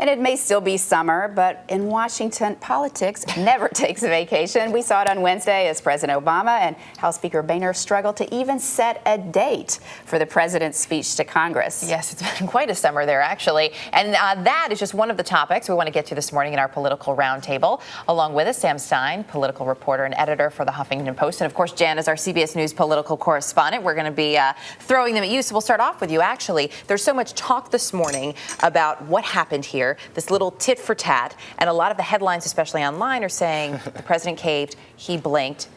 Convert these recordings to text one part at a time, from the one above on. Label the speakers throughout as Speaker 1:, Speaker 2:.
Speaker 1: And it may still be summer, but in Washington, politics never takes a vacation. We saw it on Wednesday as President Obama and House Speaker Boehner struggled to even set a date for the president's speech to Congress.
Speaker 2: Yes, it's been quite a summer there, actually. And that is just one of the topics we want to get to this morning in our political roundtable. Along with us, Sam Stein, political reporter and editor for the Huffington Post. And of course, Jan is our CBS News political correspondent. We're going to be throwing them at you. So we'll start off with you, actually. There's so much talk this morning about what happened here. This little tit for tat, and a lot of the headlines, especially online, are saying the president caved, he blinked.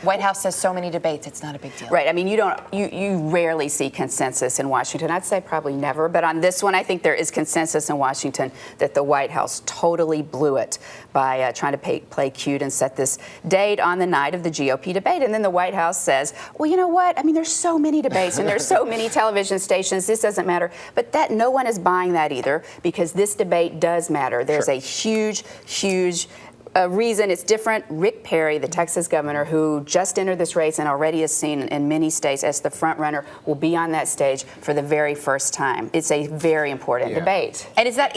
Speaker 2: White House says so many debates, it's not a big deal.
Speaker 1: Right. I mean, you rarely see consensus in Washington. I'd say probably never. But on this one, I think there is consensus in Washington that the White House totally blew it by trying to play cute and set this date on the night of the GOP debate. And then the White House says, well, you know what? I mean, there's so many debates and there's so many television stations. This doesn't matter. But that no one is buying that either, because this debate does matter. There's a huge reason it's different. Rick Perry, the Texas governor, who just entered this race and already is seen in many states as the front runner, will be on that stage for the very first time. It's a very important debate.
Speaker 2: And is that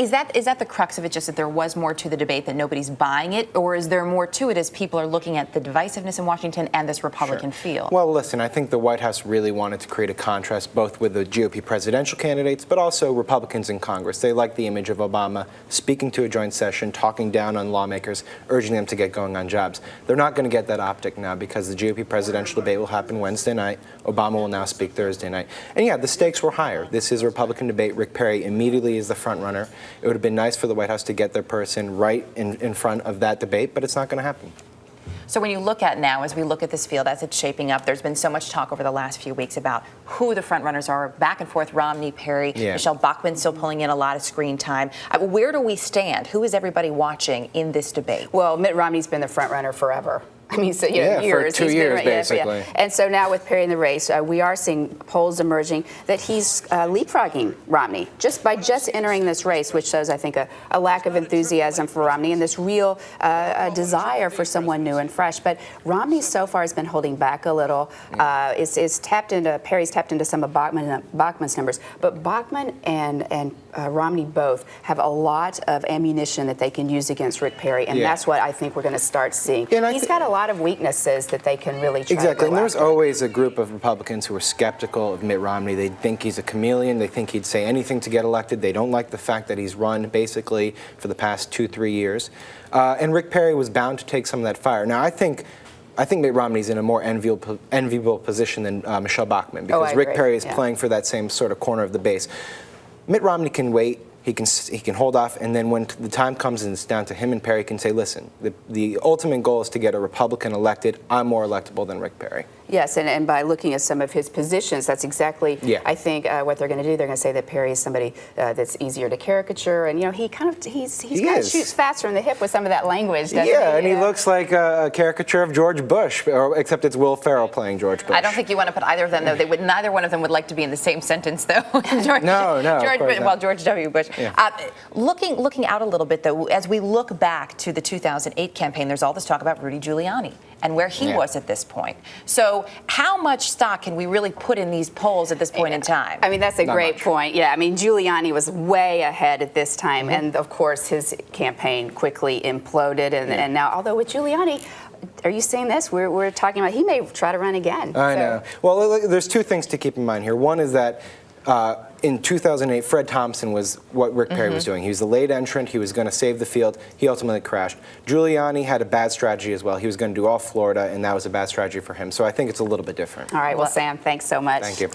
Speaker 2: the crux of it, just that there was more to the debate, that nobody's buying it, or is there more to it as people are looking at the divisiveness in Washington and this Republican feel?
Speaker 3: Well, listen, I think the White House really wanted to create a contrast both with the GOP presidential candidates, but also Republicans in Congress. They like the image of Obama speaking to a joint session, talking down on lawmakers, urging them to get going on jobs. They're not going to get that optic now because the GOP presidential debate will happen Wednesday night. Obama will now speak Thursday night. And yeah, the stakes were higher. This is a Republican debate. Rick Perry immediately is the front runner. It would have been nice for the White House to get their person right in front of that debate, but it's not going to happen.
Speaker 2: So when you look at now, as we look at this field, as it's shaping up, there's been so much talk over the last few weeks about who the front runners are, back and forth, Romney, Perry, Michelle Bachmann still pulling in a lot of screen time. Where do we stand? Who is everybody watching in this debate?
Speaker 1: Well, Mitt Romney's been the front runner forever. I mean, so, years.
Speaker 3: For 2 years, basically.
Speaker 1: And so now with Perry in the race, we are seeing polls emerging that he's leapfrogging Romney just entering this race, which shows, I think, a lack of enthusiasm for Romney and this real desire for someone new and fresh. But Romney so far has been holding back a little. Perry's tapped into some of Bachmann's numbers, but Bachmann and Romney both have a lot of ammunition that they can use against Rick Perry, and that's what I think we're going to start seeing. He's got a lot of weaknesses that they can really try to go
Speaker 3: and there's
Speaker 1: after.
Speaker 3: always a group of Republicans who are skeptical of Mitt Romney. They think he's a chameleon. They think he'd say anything to get elected. They don't like the fact that he's run basically for the past 2-3 years. And Rick Perry was bound to take some of that fire. Now, I think Mitt Romney's in a more enviable position than Michelle Bachmann, because Rick Perry is playing for that same sort of corner of the base. Mitt Romney can wait. He can hold off, and then when the time comes and it's down to him and Perry, can say, listen, the ultimate goal is to get a Republican elected. I'm more electable than Rick Perry.
Speaker 1: Yes, and by looking at some of his positions, that's exactly, I think, what they're going to do. They're going to say that Perry is somebody that's easier to caricature, and he kind of shoots faster in the hip with some of that language, doesn't he?
Speaker 3: And he looks like a caricature of George Bush, except it's Will Ferrell playing George Bush.
Speaker 2: I don't think you want to put either of them, though. Neither one of them would like to be in the same sentence, though. George W. Bush. Looking out a little bit, though, as we look back to the 2008 campaign, there's all this talk about Rudy Giuliani and where he was at this point. So how much stock can we really put in these polls at this point in time?
Speaker 1: I mean, that's a great point. Yeah, I mean, Giuliani was way ahead at this time, and of course his campaign quickly imploded, and now, although with Giuliani, are you seeing this? We're talking about he may try to run again.
Speaker 3: I know. Well, there's two things to keep in mind here. One is that in 2008, Fred Thompson was what Rick Perry was doing. He was the late entrant. He was going to save the field. He ultimately crashed. Giuliani had a bad strategy as well. He was going to do all Florida, and that was a bad strategy for him. So I think it's a little bit different.
Speaker 1: All right. Well, Sam, thanks so much.
Speaker 3: Thank you.